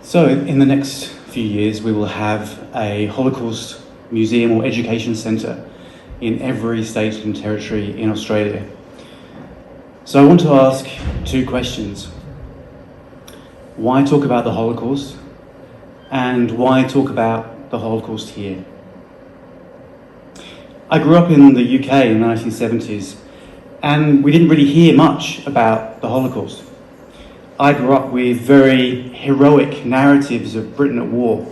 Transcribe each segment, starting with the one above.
So in the next few years, we will have a Holocaust museum or education centre in every state and territory in Australia. So I want to ask two questions. Why talk about the Holocaust? And why talk about the Holocaust here? I grew up in the UK in the 1970s, and we didn't really hear much about the Holocaust. I grew up with very heroic narratives of Britain at war.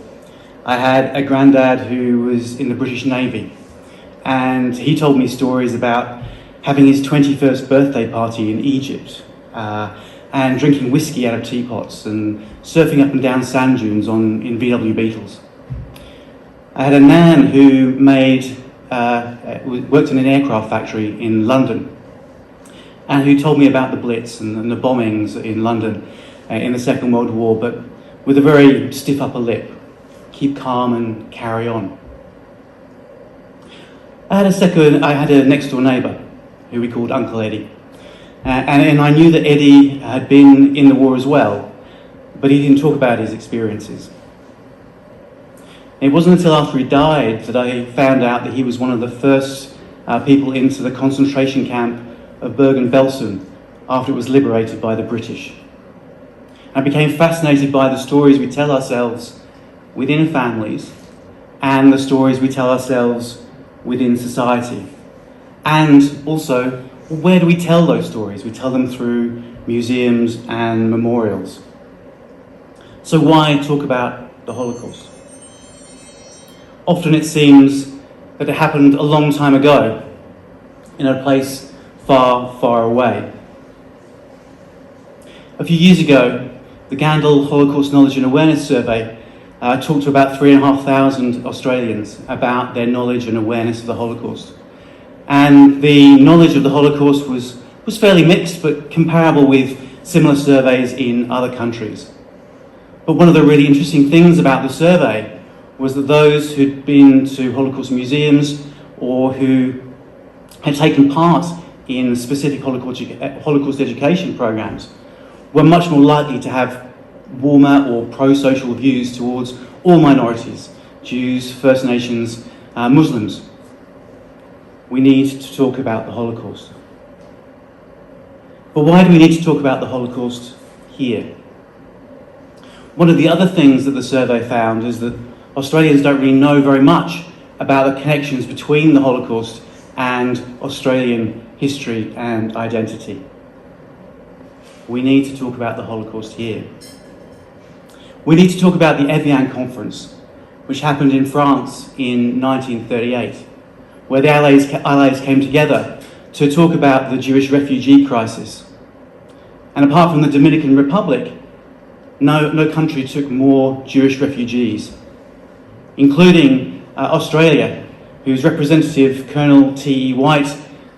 I had a granddad who was in the British Navy, and he told me stories about having his 21st birthday party in Egypt, and drinking whiskey out of teapots and surfing up and down sand dunes in VW Beetles. I had a nan who worked in an aircraft factory in London, and who told me about the Blitz and the bombings in London in the Second World War, but with a very stiff upper lip. Keep calm and carry on. I had a next door neighbour who we called Uncle Eddie. And I knew that Eddie had been in the war as well, but he didn't talk about his experiences. It wasn't until after he died that I found out that he was one of the first people into the concentration camp of Bergen-Belsen after it was liberated by the British. I became fascinated by the stories we tell ourselves within families and the stories we tell ourselves within society. And also, where do we tell those stories? We tell them through museums and memorials. So why talk about the Holocaust? Often it seems that it happened a long time ago in a place far, far away. A few years ago, the Gandel Holocaust Knowledge and Awareness Survey talked to about 3,500 Australians about their knowledge and awareness of the Holocaust. And the knowledge of the Holocaust was fairly mixed, but comparable with similar surveys in other countries. But one of the really interesting things about the survey was that those who'd been to Holocaust museums or who had taken part in specific Holocaust education programs were much more likely to have warmer or pro-social views towards all minorities, Jews, First Nations, Muslims. We need to talk about the Holocaust. But why do we need to talk about the Holocaust here? One of the other things that the survey found is that Australians don't really know very much about the connections between the Holocaust and Australian history and identity. We need to talk about the Holocaust here. We need to talk about the Evian Conference, which happened in France in 1938, where the Allies came together to talk about the Jewish refugee crisis. And apart from the Dominican Republic, no country took more Jewish refugees, including Australia, whose representative, Colonel T.E. White,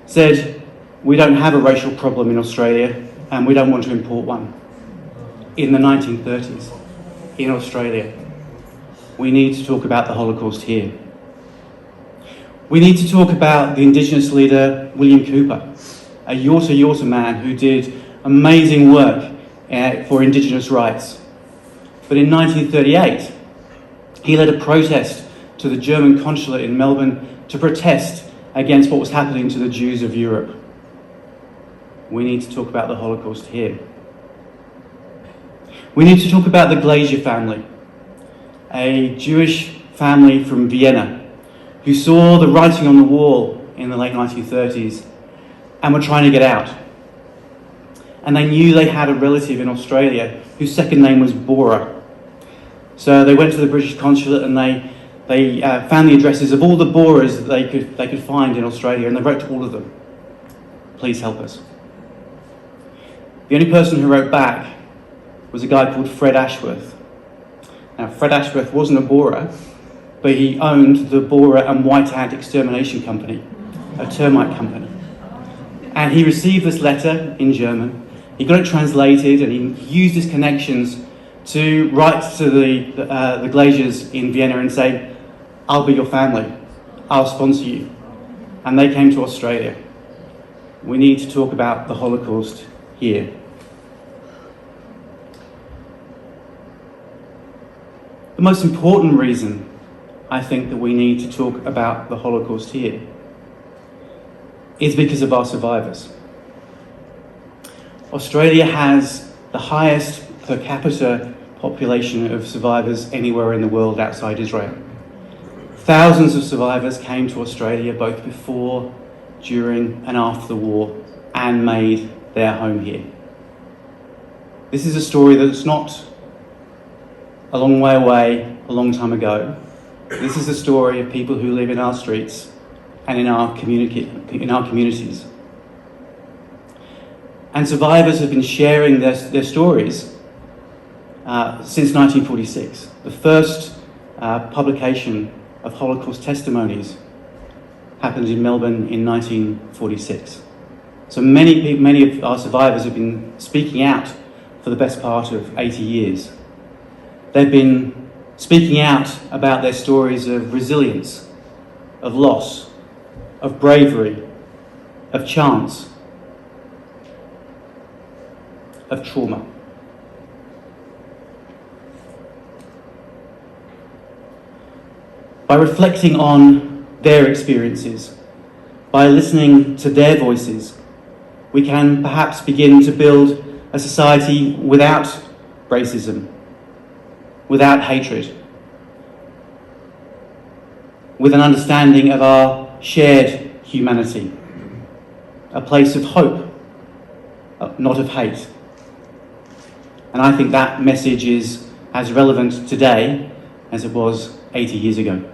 said, "We don't have a racial problem in Australia, and we don't want to import one." In the 1930s, in Australia. We need to talk about the Holocaust here. We need to talk about the Indigenous leader, William Cooper, a Yorta Yorta man who did amazing work for Indigenous rights. But in 1938, he led a protest to the German consulate in Melbourne to protest against what was happening to the Jews of Europe. We need to talk about the Holocaust here. We need to talk about the Glazier family, a Jewish family from Vienna who saw the writing on the wall in the late 1930s and were trying to get out. And they knew they had a relative in Australia whose second name was Bora. So they went to the British consulate and they found the addresses of all the Boras that they could find in Australia, and they wrote to all of them, "Please help us." The only person who wrote back was a guy called Fred Ashworth. Now, Fred Ashworth wasn't a Bora, but he owned the Bora and White Ant Extermination Company, a termite company. And he received this letter in German. He got it translated, and he used his connections to write to the Glaziers in Vienna and say, "I'll be your family. I'll sponsor you." And they came to Australia. We need to talk about the Holocaust here. The most important reason I think that we need to talk about the Holocaust here is because of our survivors. Australia has the highest per capita population of survivors anywhere in the world outside Israel. Thousands of survivors came to Australia both before, during and after the war and made their home here. This is a story that's not a long way away, a long time ago. This is a story of people who live in our streets and in our communities. And survivors have been sharing their stories since 1946. The first publication of Holocaust testimonies happened in Melbourne in 1946. So many of our survivors have been speaking out for the best part of 80 years. They've been speaking out about their stories of resilience, of loss, of bravery, of chance, of trauma. By reflecting on their experiences, by listening to their voices, we can perhaps begin to build a society without racism, without hatred, with an understanding of our shared humanity, a place of hope, not of hate. And I think that message is as relevant today as it was 80 years ago.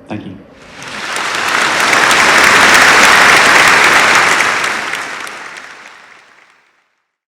Thank you.